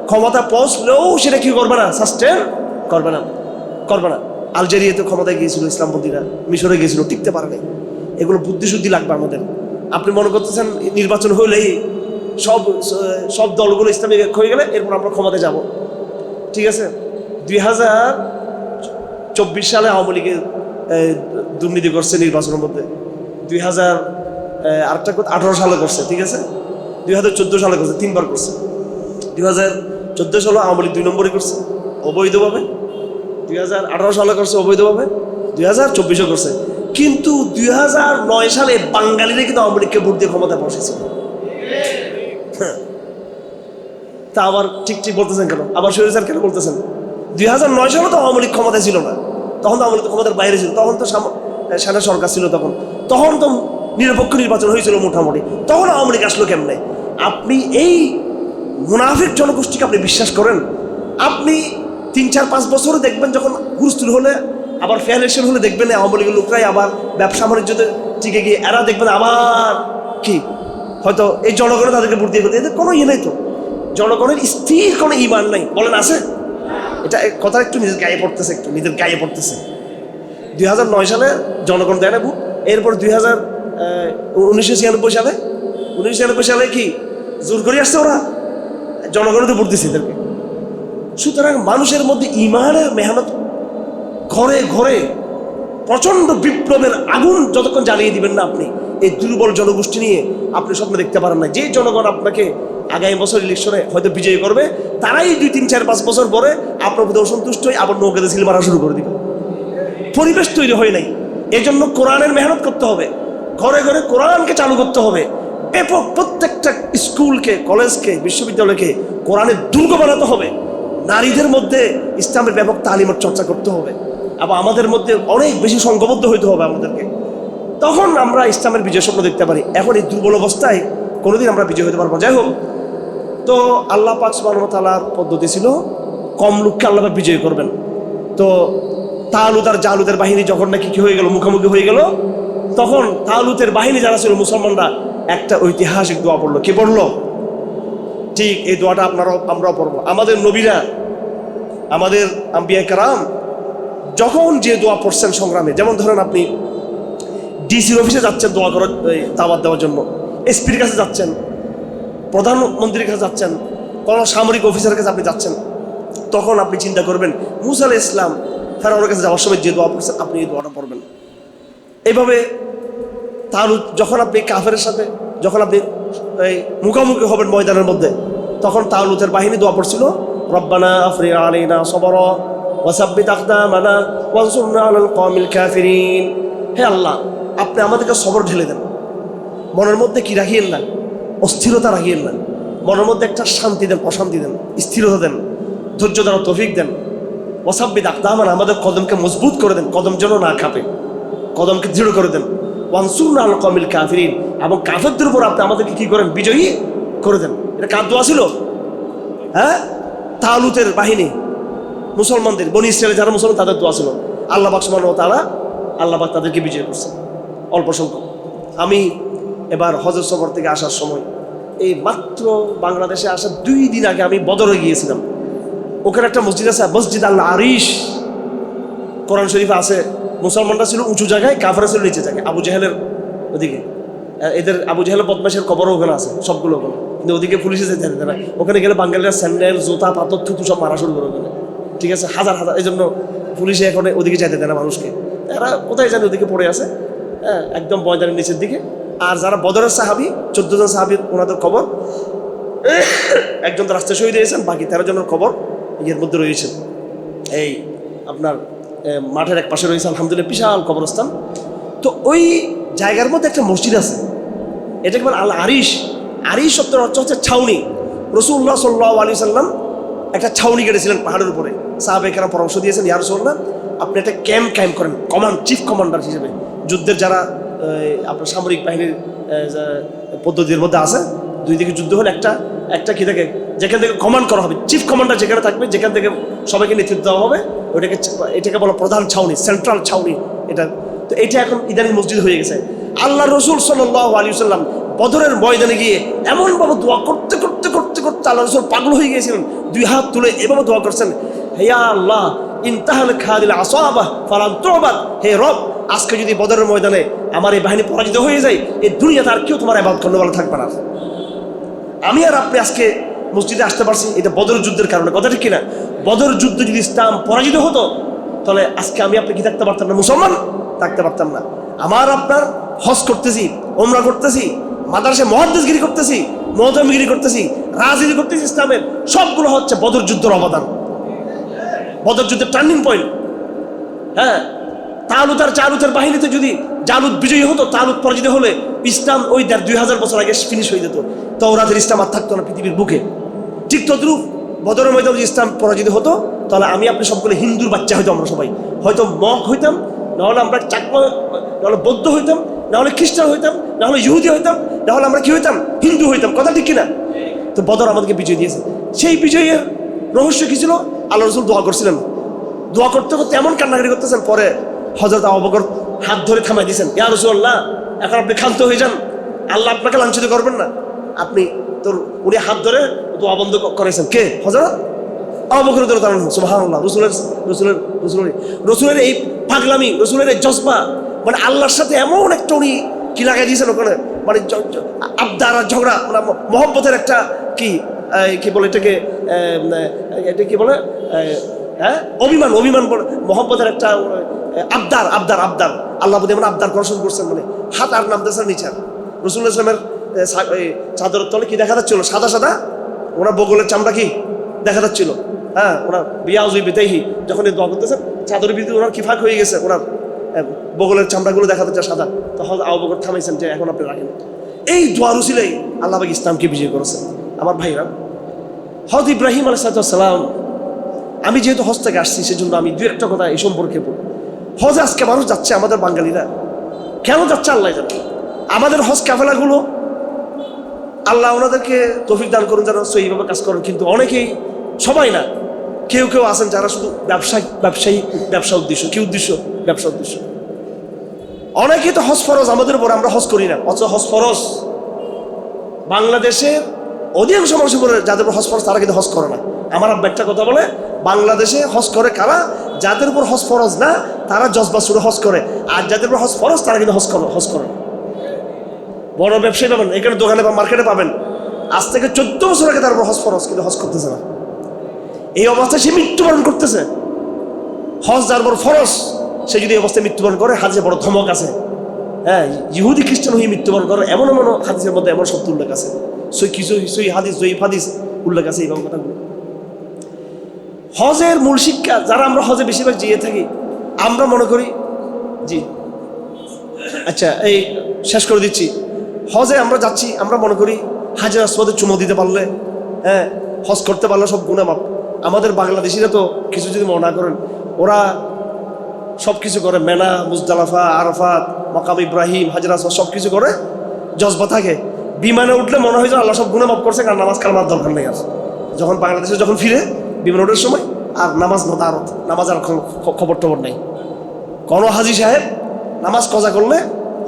[SPEAKER 1] ক্ষমতা পৌঁছলেও সেটা কি করবে না, সাস্টেন করবে না, করবে না। আলজেরিয়াতে ক্ষমতায় গিয়েছিল ইসলামপন্থীরা, মিশরে গিয়েছিল, টিকতে পারেনি। এগুলো বুদ্ধিশুদ্ধি লাগবে আমাদের। আপনি মনে করতেছেন নির্বাচন হলেই সব সব দলগুলো ইসলামিক এক হয়ে গেলে এরপর আমরা ক্ষমতায় যাব? ঠিক আছে, 2024 সালে আওয়ামী লীগের দুর্নীতি করছে নির্বাচনের মধ্যে, 2018 সালে করছে, ঠিক আছে, 2014 সালে করছে, 3 বার করছে। 2014 সালে আওয়ামী লীগ 2 নম্বরই করছে অবৈধভাবে, 2018 সালে করছে অবৈধভাবে, 2024 করছে। কিন্তু 2009 সালে বাঙালিরা কিন্তু আওয়ামী লীগকে ভোট দিয়ে ক্ষমতায় বসেছিল। তা আবার ঠিক ঠিক বলতেছেন কেন? আবার শরীর স্যার কেন বলতেছেন? 2009 সালে তো আওয়ামী লীগ ক্ষমতায় ছিল না, তখন তো আওয়ামী লীগ ক্ষমতার বাইরে ছিল, তখন তো সেনা সরকার ছিল, তখন তো নিরপেক্ষ নির্বাচন হয়েছিল মোটামুটি, তখন আওয়ামী লীগ আসলো কেমনে? আপনি এই মুনাফিক জনগোষ্ঠীকে আপনি বিশ্বাস করেন? আপনি 3-4-5 বছরে দেখবেন, যখন হুলস্থুল হলে আবার ফেয়ার ইলেকশন হলে দেখবেন আওয়ামী লীগের লোকরাই আবার ব্যবসা বাণিজ্যতে টিকে গিয়ে এরা দেখবেন আবার কি হয়তো এই জনগণের তাদেরকে ভোট দিয়ে করতে, এদের কোনো ইয়ে নেই তো, জনগণের স্থির কোনো ইমান নাই। বলেন আছে? এটা কথা একটু নিজের গায়ে পড়তেছে, একটু নিজের গায়ে পড়তেছে। 2009 সালে জনগণ দেয় না ভোট, এরপর 1996 সালে কি জোর করে আসছে ওরা, জনগণের তো ভোট দিচ্ছে এদেরকে। সুতরাং মানুষের মধ্যে ইমানের মেহনত ঘরে ঘরে প্রচন্ড বিপ্লবের আগুন যতক্ষণ জ্বালিয়ে দিবেন না আপনি, এই দুর্বল জনগোষ্ঠী নিয়ে আপনি স্বপ্ন দেখতে পারেন না। যে জনগণ আপনাকে আগামী বছর ইলেকশনে হয়তো বিজয়ী করবে, তারাই 2-3-4-5 বছর পরে আপনার প্রতি অসন্তুষ্ট হয়ে আবার নৌকাতে সিল মারা শুরু করে দিবে। পরিবেশ তৈরি হয় নাই। এই জন্য কোরআনের মেহনত করতে হবে, ঘরে ঘরে কোরআনকে চালু করতে হবে, ব্যাপক প্রত্যেকটা স্কুলকে, কলেজকে, বিশ্ববিদ্যালয়কে কোরআনের দুর্গ বানাতে হবে। নারীদের মধ্যে ইসলামের ব্যাপক তালিমের চর্চা করতে হবে, এবং আমাদের মধ্যে অনেক বেশি সংঘবদ্ধ হইতে হবে আমাদেরকে। তখন আমরা ইসলামের বিজয় স্বপ্ন দেখতে পারি। এখন এই দুর্বল অবস্থায় কোনোদিন আমরা বিজয় হতে পারবো না। যাই হোক, তো আল্লাহ পাক সুবহানাহু ওয়া তাআলার পদ্ধতি ছিল কম লোককে আল্লাহ পাক বিজয় করবেন। তো তালুত আর জালুতের বাহিনী যখন নাকি কি হয়ে গেল, মুখোমুখি হয়ে গেল, তখন তালুতের বাহিনী যারা ছিল মুসলমানরা একটা ঐতিহাসিক দোয়া পড়লো। কি পড়লো? ঠিক এই দোয়াটা আমরাও পড়বো। আমাদের নবীরা, আমাদের আম্বিয়া কেরাম যখন যে দোয়া পড়ছেন সংগ্রামে, যেমন ধরেন আপনি ডিসির অফিসে যাচ্ছেন দোয়া করার, দাওয়াত দেওয়ার জন্য, এসপির কাছে যাচ্ছেন, প্রধানমন্ত্রীর কাছে যাচ্ছেন, কোনো সামরিক অফিসারের কাছে আপনি যাচ্ছেন, তখন আপনি চিন্তা করবেন মুসা আলাইহিস সালাম ফেরাউনের কাছে যাওয়ার সময় যে দোয়া পড়ছেন, আপনি এই দোয়াটা পড়বেন। এইভাবে তালুত যখন আপনি কাফেরের সাথে যখন আপনি এই মুখোমুখি হবেন ময়দানের মধ্যে, তখন তালুতের বাহিনী দোয়া পড়ছিল রব্বানা আফরিগ আলাইনা সবরা ওয়া সাব্বিত আকদামানা ওয়ানসুরনা আলাল কওমিল কাফিরিন। হে আল্লাহ, আপনি আমাদেরকে সবর ঢেলে দেন, মনের মধ্যে কি রাখিয়েন না, অস্থিরতা রাখিয়েন না, মনের মধ্যে একটা শান্তি দেন, প্রশান্তি দেন, স্থিরতা দেন, ধৈর্য দেওয়ার তৌফিক দেন। ওয়া সাব্বিত আকদামানা, আমাদের কদমকে মজবুত করে দেন, কদম যেন না কাঁপে, কদমকে দৃঢ় করে দেন। ওয়ানসুরনা আলাল কওমিল কাফিরিন, এবং কাফেরদের উপর আপনি আমাদেরকে কি করেন, বিজয়ী করে দেন। এটা কার দোয়া ছিল? হ্যাঁ, তালুতের বাহিনী, মুসলমানদের, বনি ইসরায়েল যারা মুসলমান, তাদের দোয়া ছিল। আল্লাহ পাক সুবহানাহু ওয়া তাআলা আল্লাহ পাক তাদেরকে বিজয় করছেন অল্প সংখ্যক। আমি এবার হজের সফর থেকে আসার সময় এই মাত্র বাংলাদেশে আসার 2 দিন আগে আমি বদরে গিয়েছিলাম। ওখানে একটা মসজিদ আছে, মসজিদ আল আরিশ, কোরআন শরীফে আছে মুসলমানরা ছিল উঁচু জায়গায়, কাফেররা ছিল নিচে জায়গায়। আবু জাহেলের ওদিকে, এদের আবু জাহেলের বদমাশের কবরও ওখানে আছে, সবগুলো ওখানে, কিন্তু ওদিকে পুলিশে যেতে দেয় না। ওখানে গেলে বাঙালিরা স্যান্ডেল, জুতা, পাথর, থুতু সব মারা শুরু করে ওখানে, ঠিক আছে, হাজার হাজার। এই জন্য পুলিশে এখন ওদিকে যেতে দেয় না মানুষকে। এরা কোথায় জানে ওদিকে পড়ে আছে, হ্যাঁ, একদম ময়দানের নিচের দিকে। আর যারা বদরের সাহাবি, 14 জন সাহাবির ওনাদের খবর, একজন তো রাস্তায় শহীদ হয়েছেন, বাকি 13 জনের খবর ইয়ের মধ্যে রয়েছে। এই আপনার মাঠের এক পাশে রয়েছে আলহামদুলিল্লাহ বিশাল কবরস্থান। তো ওই জায়গার মধ্যে একটা মসজিদ আছে, এটাকে বলে আল আরিশ। আরিশ শব্দের অর্থ হচ্ছে ছাউনি। রাসূলুল্লাহ সাল্লাল্লাহু আলাইহি সাল্লাম একটা ছাউনি কেটেছিলেন পাহাড়ের উপরে। সাহাবায়ে-কেরাম পরামর্শ দিয়েছেন, ইয়া রাসূলুল্লাহ আপনি একটা ক্যাম্প কায়েম করেন, চিফ কমান্ডার হিসেবে। যুদ্ধের যারা আপনার সামরিক বাহিনীর পদ্ধতির মধ্যে আছে, 2 দিকে যুদ্ধ হলে একটা কি থাকে, যেখান থেকে কমান্ড করা হবে, চিফ কমান্ডার যেখানে থাকবে, যেখান থেকে সবাইকে নেতৃত্ব দেওয়া হবে, এটাকে বলা প্রধান ছাউনি, সেন্ট্রাল ছাউনি এটা। তো এটা এখন ইদানিং মসজিদ হয়ে গেছে। আল্লাহ রসুল সাল্লাল্লাহু আলাইহি ওয়াসাল্লাম বদরের ময়দানে গিয়ে এমনভাবে দোয়া করতে করতে করতে করতে আল্লাহ রসুল পাগল হয়ে গিয়েছিলেন। 2 হাত তুলে এভাবে দোয়া করছেন, ইয়া আল্লাহ ইনতাহাল খাদিল আসাবা ফালান তুবাদ, হে রব আজকে যদি বদরের ময়দানে আমার এই বাহিনী পরাজিত হয়ে যায়, এই দুনিয়াতে আর কেউ তোমার ইবাদত করতে থাকবে না। আমি আর আপনি আজকে মসজিদে আসতে পারছি এটা বদর যুদ্ধের কারণে, কথা ঠিক কিনা? বদর যুদ্ধ যদি ইসলাম পরাজিত হতো, তাহলে আজকে আমি আপনি কি থাকতে পারতাম না? মুসলমান থাকতে পারতাম না। আমার আপনার হজ করতেছি, ওমরা করতেছি, মাদ্রাসায় মুহাদ্দিসগিরি করতেছি, মুহতামিগিরি করতেছি, রাজনীতি করতেছি, ইসলামের সবগুলো হচ্ছে বদর যুদ্ধের অবদান, বদর যুদ্ধের টার্নিং পয়েন্ট। হ্যাঁ, তালুত আর জালুতের বাহিনীতে যদি জালুত বিজয়ী হতো, তালুত পরাজিত হলে ইসলাম ওই 2000 বছর আগে ফিনিশ হয়ে যেত, তাওরাতের ইসলাম আর থাকতো না পৃথিবীর বুকে। ঠিক তদ্রুপ বদরের ময়দানে যদি ইসলাম পরাজিত হতো, তাহলে আমি আপনি সবগুলো হিন্দুর বাচ্চা হইতো, আমরা সবাই হয়তো মগ হইতাম, নাহলে আমরা চাকমা, নাহলে বৌদ্ধ হইতাম, নাহলে খ্রিস্টান হইতাম, নাহলে ইহুদি হইতাম, নাহলে আমরা কি হইতাম? হিন্দু হইতাম, কথা ঠিক কিনা? তো বদর আমাদেরকে বিজয় দিয়েছে। সেই বিজয়ের রহস্য কি ছিল? আল্লাহ রসুল দোয়া করছিলেন, দোয়া করতে করতে এমন কান্নাকাটি করতেছেন, পরে হযরত আবু বকর হাত ধরে থামাই দিয়েছেন, ইয়া রাসূলুল্লাহ এখন আপনি ক্ষান্ত হয়ে যান, আল্লাহ আপনাকে লাঞ্ছিত করবেন না। আপনি তোর উনি হাত ধরে দোয়া বন্ধ করেছেন। কে? হযরত আবু বকর রাদিয়াল্লাহু তাআলা। সুবহানাল্লাহ। রসুলের এই পাগলামি, রসুলের এই জজবা, মানে আল্লাহর সাথে এমন একটা উনি কি লাগাই দিয়েছেন ওখানে, মানে আবদার আর ঝগড়া, মানে মহব্বতের একটা কি বলে এটাকে, এটা কি বলে, হ্যাঁ অভিমান বলে, মহব্বতের একটা আবদার আবদার আবদার আল্লাহ বোধ এমন আবদার করা শুরু করছেন, মানে হাত আর নামতেছেন নিচে। রাসূলুল্লাহ ইসলামের চাদরের তলে কি দেখা যাচ্ছিল? সাদা সাদা ওনার বগলের চামড়া কি দেখা যাচ্ছিল। হ্যাঁ, ওনার বিয়াউজি বিতাইহি যখন দোয়া করতেছেন, চাদরের ভিতরে ওনার কি ফাঁক হয়ে গেছে, ওনার বগলের চামড়াগুলো দেখা যাচ্ছে সাদা। তখন আবু বকর থামাইছেন যে এখন আপনি রাখেন। এই দোয়ার উসিলাই আল্লাহ পাক ইসলামকে বিজয় করেছেন। আমার ভাইরা, হযরত ইব্রাহিম আলাইহিস সালাম, আমি যেহেতু হজ থেকে আসছি সেজন্য আমি 2-1 কথা এই সম্পর্কে বলব। হজ আজকে মানুষ যাচ্ছে, আমাদের বাঙালিরা কেন যাচ্ছে আল্লাহ জানে। আমাদের হজ কাফেলাগুলো আল্লাহ ওনাদেরকে তৌফিক দান করুন যেন সেইভাবে কাজ করেন, কিন্তু অনেকেই, সবাই না, কেউ কেউ আছেন যারা শুধু ব্যবসা উদ্দেশ্য। কি উদ্দেশ্য? ব্যবসা উদ্দেশ্য। অনেকেই তো হজ ফরজ আমাদের উপর, আমরা হজ করি না, অথচ হজ ফরজ। বাংলাদেশের অধিকাংশ মানুষের উপরে যাদের উপর হজ ফরজ তারা কিন্তু হজ করে না। আমার আব্বা একটা কথা বলে, বাংলাদেশে হজ করে কারা? যাদের উপর হজ ফরজ না তারা জজবা শুরু হজ করে, আর যাদের উপর হজ ফরজ তারা কিন্তু হজ করে। বড় ব্যবসায়ী পাবেন, এখানে দোকানে বা মার্কেটে পাবেন, আজ থেকে 14 বছর আগে তার উপর হজ ফরজ, কিন্তু হজ করতেছে না। এই অবস্থায় সে মৃত্যুবরণ করতেছে। হজ যার উপর ফরজ, সে যদি এই অবস্থায় মৃত্যুবরণ করে, হাদিসে বড় ধমক আছে। হ্যাঁ, ইহুদি খ্রিস্টান হয়ে মৃত্যুবরণ করে, এমন হাদিসের মধ্যে এমন শব্দ উল্লেখ আছে, সই হাদিস, জয়ীফ হাদিস উল্লেখ আছে এই কথাগুলো। হজের মূল শিক্ষা, যারা আমরা হজে বেশিরভাগ যেয়ে থাকি, আমরা মনে করি, জি আচ্ছা এই শেষ করে দিচ্ছি, হজে আমরা যাচ্ছি, আমরা মনে করি হাজরে আসওয়াদে চুমো দিতে পারলে, হ্যাঁ হজ করতে পারলে সব গুনাহ মাফ। আমাদের বাংলাদেশিরা তো কিছু যদি মনে করেন, ওরা সব কিছু করে, মেনা, মুজদালিফা, আরাফাত, মাকাম ইব্রাহিম, হাজরে আসওয়াদ সব কিছু করে, জজবা থাকে। বিমানে উঠলে মনে হয় যে আল্লাহ সব গুনাহ মাফ করছে, কারণ নামাজ কালামার দরকার নেই আর। যখন বাংলাদেশে যখন ফিরে বিমান ওঠার সময় আর নামাজ নদারত, নামাজ আর খবর টবর নেই। কোনো হাজি সাহেব নামাজ কজা করলে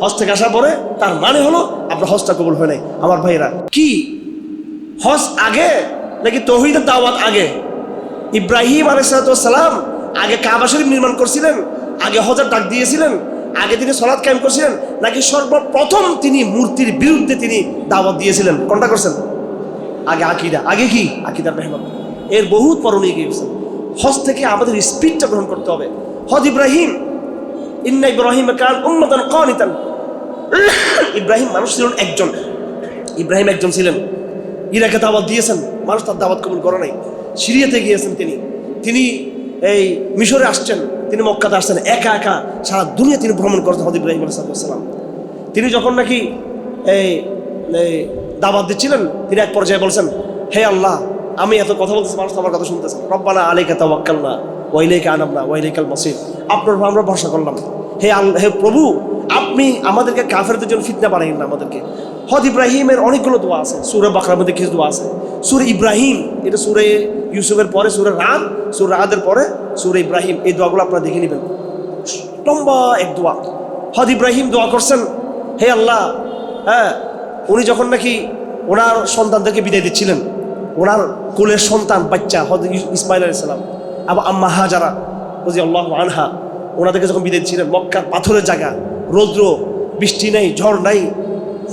[SPEAKER 1] হজ থেকে আসার পরে তার মানে হলো আপনার হজটা কবুল হয় নাই। আমার ভাইয়েরা, কি হজ আগে নাকি তৌহিদের দাওয়াত আগে? ইব্রাহিম আলাইহিস সালাম আগে কাবা শরীফ নির্মাণ করছিলেন, আগে হজের ডাক দিয়েছিলেন, আগে তিনি সালাত কায়েম করছিলেন, নাকি সর্বপ্রথম তিনি মূর্তির বিরুদ্ধে তিনি দাওয়াত দিয়েছিলেন? কোনটা করছেন? আগে আকীদা। আগে কি? আকীদার মেহনত। এর বহুত পর নিয়ে গিয়েছেন। হজ থেকে আমাদের স্পিডটা গ্রহণ করতে হবে। হজ ইব্রাহিম, ইন্না ইব্রাহিম কান উম্মাতান কানিতান। ইব্রাহিম মানুষ ছিলেন একজন, ইব্রাহিম একজন ছিলেন। ইরাকে দাওয়াত দিয়েছেন, মানুষ তার দাওয়াত কবুল করে নাই। সিরিয়াতে গিয়েছেন তিনি এই মিশরে আসছেন, তিনি মক্কাতে আসছেন, একা একা সারা দুনিয়া তিনি ভ্রমণ করেছেন। হযরত ইব্রাহিম আলাইহিস সালাম তিনি যখন নাকি এই দাওয়াত দিচ্ছিলেন, তিনি এক পর্যায়ে বলছেন, হে আল্লাহ, আমি এত কথা বলতেছি, মানুষ আমার কথা শুনতেছেন। রব্বানা আলাইকা তাওয়াক্কালনা ওয়া ইলাইকা আনাবনা ওয়া ইলাইকাল মাসির। আপনার উপর আমরা ভরসা করলাম। হে আল্লাহ, হে প্রভু, আপনি আমাদেরকে কাফেরদের জন্য ফিতনা বানাইন না আমাদেরকে। হযরত ইব্রাহিমের অনেকগুলো দোয়া আছে, সূরা বাকরার মধ্যে কিছু দোয়া আছে। সূরা ইব্রাহিম, এটা সূরা ইউসুফের পরে সূরা রাদ, সূরা রাদের পরে সূরা ইব্রাহিম। এই দোয়াগুলো আপনারা দেখে নেবেন, লম্বা এক দোয়া। হযরত ইব্রাহিম দোয়া করছেন, হে আল্লাহ, হ্যাঁ, উনি যখন নাকি ওনার সন্তানদেরকে বিদায় দিচ্ছিলেন, ওনার কোলের সন্তান বাচ্চা হযরত ইসমাইল আলাইহিস সালাম, আবার আম্মা হাজারা রাদিয়াল্লাহু আনহা, ওনাদেরকে যখন বিদায় দিচ্ছিলেন, মক্কার পাথরের জায়গা, রৌদ্র, বৃষ্টি নেই, ঝড় নাই,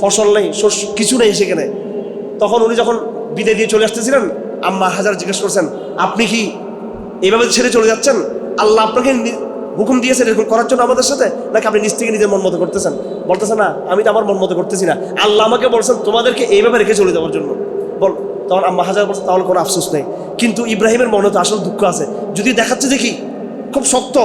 [SPEAKER 1] ফসল নেই, শস্য কিছু নেই সেখানে। তখন উনি যখন বিদায় দিয়ে চলে আসতেছিলেন, আম্মা হাজার জিজ্ঞেস করছেন, আপনি কি এইভাবে ছেড়ে চলে যাচ্ছেন? আল্লাহ আপনাকে হুকুম দিয়েছেন এরকম করার জন্য আমাদের সাথে, নাকি আপনি নিজ থেকে নিজের মন মতো করতেছেন? বলতেছেন, না, আমি তো আমার মন মতো করতেছি না, আল্লাহ আমাকে বলছেন তোমাদেরকে এইভাবে রেখে চলে যাওয়ার জন্য। বল, তখন আম্মা হাজার বলছে, তাহলে কোনো আফসোস নেই। কিন্তু ইব্রাহিমের মনে তো আসল দুঃখ আছে। যদি দেখাচ্ছে দেখি খুব শক্ত,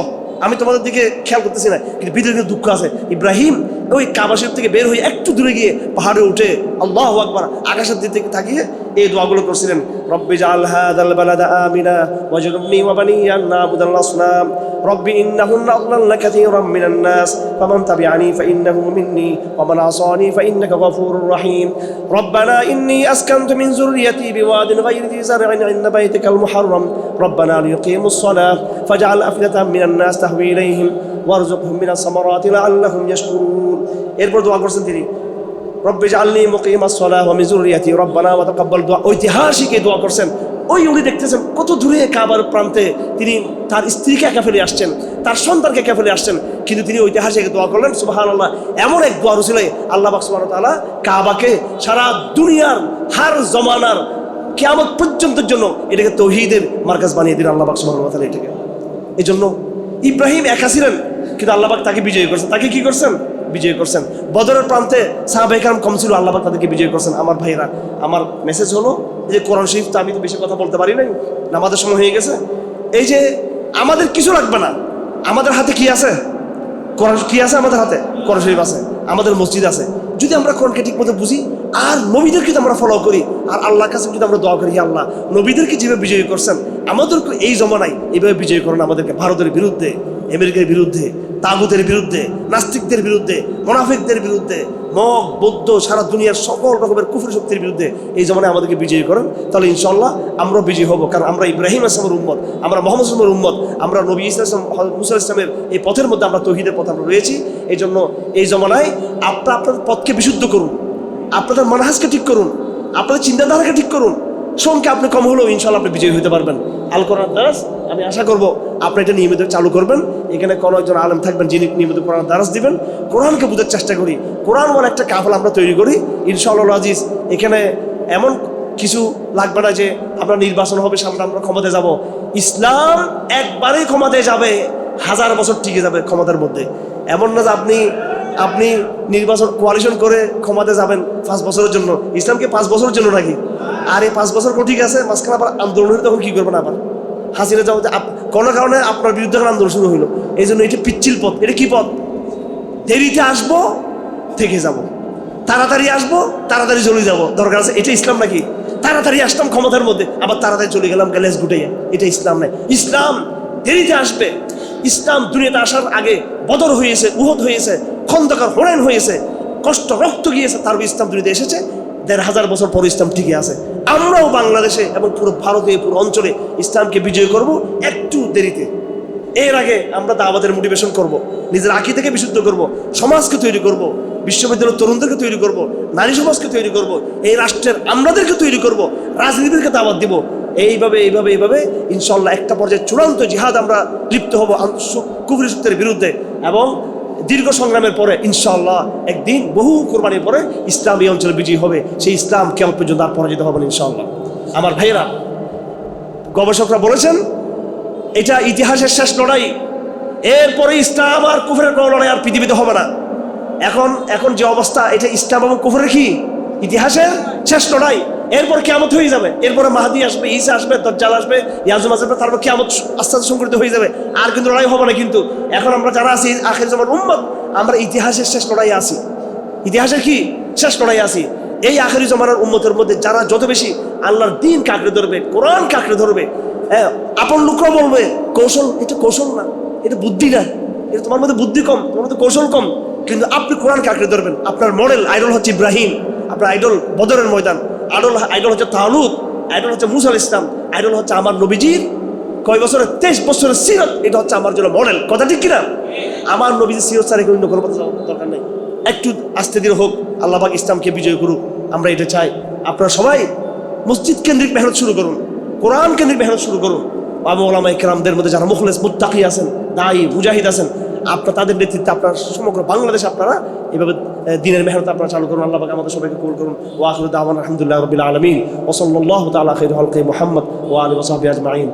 [SPEAKER 1] আমি তোমাদের দিকে খেয়াল করতেছি না, কিন্তু ভিতরে কিন্তু দুঃখ আছে। ইব্রাহিম ওই কাবা শরীফ থেকে বের হয়ে একটু দূরে গিয়ে পাহাড়ে উঠে আল্লাহু আকবার আকাশের দিকে তাকিয়ে এই দোয়াগুলো করছিলেন, রব্বি জাআল হাযাল বালাদা আমিনা ওয়াজনুবনি ওয়া বানিয়া না'বুদাল আসনাম রব্বি ইন্নাহুন্না আদলালনা কাসীরাম মিনান নাস ফামান তাবিআনি ফাইন্নাহু মিন্নি ওয়া মান আসানি ফাইন্নাকা গফুরুর রহিম রব্বানা ইন্নী আসকানতু মিন যুররিয়্যাতি বিওয়াদিন গায়রি যি যার'ইন 'ইনদা বাইতিকাল মুহাররাম রব্বানা লিয়ুকিমুস সালাহ ফাজআল আফইদাতাম মিনান নাস তাহওয়ি ইলাইহিম ওয়ারযুকহুম মিনাস সামারাতি লাআল্লাহুম ইয়াশকুরুন। এরপর দোয়া করছেন তিনি, রব্বি জাআলনি মুকিমাস সালাহ ওয়া মিন যুররিয়্যাতি রব্বানা ওয়া তাকাব্বাল দুআ। ঐতিহাসিক এই দোয়া করছেন। ওই উনি দেখতেছেন কত দূরে কাবার প্রান্তে তিনি তার স্ত্রীকে একা ফেলে আসছেন, তার সন্তানকে একা ফেলে আসছেন, কিন্তু তিনি ঐতিহাসিক দোয়া করলেন। সুবহানাল্লাহ, এমন এক দোয়া রসিলায় আল্লাহ পাক সুবহানাহু ওয়া তাআলা কাবাকে সারা দুনিয়ার হার জমানার কিয়ামত পর্যন্তের জন্য এটাকে তৌহিদের মার্কাজ বানিয়ে দিলেন আল্লাহ পাক সুবহানাহু ওয়া তাআলা এটাকে। এই জন্য ইব্রাহিম একা ছিলেন, কিন্তু আল্লাহ পাক তাকে বিজয়ী করছেন। তাকে কি করছেন? বিজয় করছেন। বদরের প্রান্তে সাহাবায়ে কেরাম কম ছিল, আল্লাহ পাক তাদেরকে বিজয় করছেন। আমার ভাইরা, আমার মেসেজ হলো, এই যে কোরআন শরীফ, তো আমি তো বেশি কথা বলতে পারি নাই, নামাজের সময় হয়ে গেছে। এই যে আমাদের কিছু লাগবে না, আমাদের হাতে কি আছে? কোরআন। কি আছে আমাদের হাতে? কোরআন শরীফ আছে, আমাদের মসজিদ আছে। যদি আমরা কোরআনকে ঠিক মতো বুঝি আর নবীদেরকে যদি আমরা ফলো করি আর আল্লাহর কাছে যদি আমরা দোয়া করি, আল্লাহ নবীদেরকে যেভাবে বিজয়ী করছেন আমাদেরকে এই জমানায় এইভাবে বিজয়ী করেন আমাদেরকে, ভারতের বিরুদ্ধে, আমেরিকার বিরুদ্ধে, তাগুতের বিরুদ্ধে, নাস্তিকদের বিরুদ্ধে, মুনাফিকদের বিরুদ্ধে, মগ, বৌদ্ধ, সারা দুনিয়ার সকল রকমের কুফরি শক্তির বিরুদ্ধে এই জমানায় আমাদেরকে বিজয়ী করেন। তাহলে ইনশাআল্লাহ আমরা বিজয়ী হব, কারণ আমরা ইব্রাহিম আসলামের উম্মত, আমরা মুহাম্মদ সাল্লাল্লাহু আলাইহি ওয়াসাল্লামের উম্মত, আমরা নবী ঈসা মুসা ইসলামের এই পথের মধ্যে আমরা তৌহিদের পথে আমরা রয়েছি। এই জন্য এই জমানায় আপনাদের পথকে বিশুদ্ধ করুন, আপনাদের মানহাজকে ঠিক করুন, আপনাদের চিন্তাধারাকে ঠিক করুন। সংখ্যা আপনি কম হলেও ইনশাআল্লাহ আপনি বিজয়ী হতে পারবেন। আল কোরআন দারাস, আমি আশা করব আপনি এটা নিয়মিত চালু করবেন। এখানে কোনো একজন আলেম থাকবেন যিনি নিয়মিত কোরআন দারাস দিবেন। কোরআনকে বোঝার চেষ্টা করি, কোরআন বলে একটা কাফেলা আমরা তৈরি করি ইনশাআল্লাহ আজিজ। এখানে এমন কিছু লাগবে না যে আমরা নির্বাচন হবে সামনে আমরা ক্ষমতায় যাব। ইসলাম একবারেই ক্ষমতায় যাবে, 1000 বছর টিকে যাবে ক্ষমতার মধ্যে। এমন না যে আপনি নির্বাচন কোয়ালিশন করে ক্ষমতায় যাবেন 5 বছরের জন্য। ইসলাম কি 5 বছরের জন্য নাকি? আর এই 5 বছর ঠিক আছে, মাঝখানে আবার আন্দোলন হলে তখন কি করবেন? আবার হাসিনা যাও, কোনো কারণে আপনার বিরুদ্ধে আন্দোলন শুরু হইলো। এই জন্য এটি পিচ্ছিল পথ। এটা কি পথ? দেরিতে আসবো, থেকে যাব, তাড়াতাড়ি আসবো, তাড়াতাড়ি চলে যাব। দরকার আছে? এটা ইসলাম নাকি? তাড়াতাড়ি আসলাম ক্ষমতার মধ্যে, আবার তাড়াতাড়ি চলে গেলাম গ্যালেজ গুটাইয়া। এটা ইসলাম নাই। ইসলাম দেরিতে আসবে। ইসলাম দুনিয়াতে আসার আগে বদর হয়েছে, উহুদ হয়েছে, খন্দকার, হুনাইন হয়েছে, কষ্ট রক্ত গিয়েছে, তারপর ইসলাম দুনিয়াতে এসেছে। 1500 বছর পর ইসলাম টিকে আছে। আমরাও বাংলাদেশে এবং পুরো ভারতে, পুরো অঞ্চলে ইসলামকে বিজয় করব একটু দেরিতে। এর আগে আমরা দাওয়াতের মোটিভেশন করব, নিজের আকীদাকে বিশুদ্ধ করব, সমাজকে তৈরি করব, বিশ্ববিদ্যালয়ের তরুণদেরকে তৈরি করব, নারী সমাজকে তৈরি করব, এই রাষ্ট্রের আমরাদেরকে তৈরি করব, রাজনীতিকে দাওয়াত দিব। এইভাবে এইভাবে এইভাবে ইনশাল্লাহ একটা পর্যায়ে চূড়ান্ত জিহাদ আমরা লিপ্ত হব কুফরি শক্তির বিরুদ্ধে। এবং দীর্ঘ সংগ্রামের পরে ইনশাআল্লাহ একদিন বহু কোরবানির পরে ইসলাম এই অঞ্চলে বিজয়ী হবে। সেই ইসলাম কিয়ামত পর্যন্ত আর পরাজিত হবে না ইনশাআল্লাহ। আমার ভাইয়েরা, গবেষকরা বলেছেন এটা ইতিহাসের শেষ লড়াই। এরপরে ইসলাম আর কুফরের কোনো লড়াই আর পৃথিবীতে হবে না। এখন যে অবস্থা, এটা ইসলাম এবং কুফরের কি ইতিহাসের শেষ লড়াই। এরপর কিয়ামত হয়ে যাবে, এরপরে মাহদী আসবে, ঈসা আসবে, দাজ্জাল আসবে, ইয়াজুজ আসবে, তারপর কিয়ামত আস্তে আস্তে সংঘটিত হয়ে যাবে। আর কিন্তু লড়াই হবে না। কিন্তু এখন আমরা যারা আছি আখির জামানের উম্মত, আমরা ইতিহাসের শেষ লড়াই আছি। ইতিহাসের কি শেষ লড়াই আছি। এই আখিরি জামানার উম্মতের মধ্যে যারা যত বেশি আল্লাহর দ্বীন কাঁকড়ে ধরবে, কোরআন কাঁকড়ে ধরবে, হ্যাঁ, আপন লোকরা বলবে কৌশল, এটা কৌশল না, এটা বুদ্ধি না, এটা তোমার মধ্যে বুদ্ধি কম, তোমার মধ্যে কৌশল কম। কিন্তু আপনি কোরআন কাঁকড়ে ধরবেন। আপনার মডেল আইডল হচ্ছে ইব্রাহিম, আপনার আইডল বদরের ময়দান, আইডল হচ্ছে তালুত, আইডল হচ্ছে মুসা আলাইহিস সালাম, আইডল হচ্ছে আমার নবীজির কয় বছরের 23 বছরের সিরত। এটা হচ্ছে আমার জন্য মডেল। কথা ঠিক কিনা? আমার নবীজির সিরত ছাড়া অন্য কোনো দরকার নেই। একটু আস্তে ধীরে হোক, আল্লাহ পাক ইসলামকে বিজয় করুক, আমরা এটা চাই। আপনারা সবাই মসজিদ কেন্দ্রিক মেহনত শুরু করুন, কোরআন কেন্দ্রিক মেহনত শুরু করুন। আবু ওলামা ইকরামদের মধ্যে যারা মুখলেস মুত্তাকি আছেন, দায়ী মুজাহিদ আছেন, আপনার তাদের নেতৃত্বে আপনার সমগ্র বাংলাদেশে আপনারা এইভাবে দিনের মেহনত আপনারা চালু করুন। আল্লাহ পাক আমাদের সবাইকে কবুল করুন। ওয়া আখিরু দাওয়ানা আলহামদুলিল্লাহি রাব্বিল আলামিন ওয়া সাল্লাল্লাহু তাআলা খাইরু খালকি মুহাম্মদ ওয়া আলিহি ওয়া সাহবিহি আজমাইন।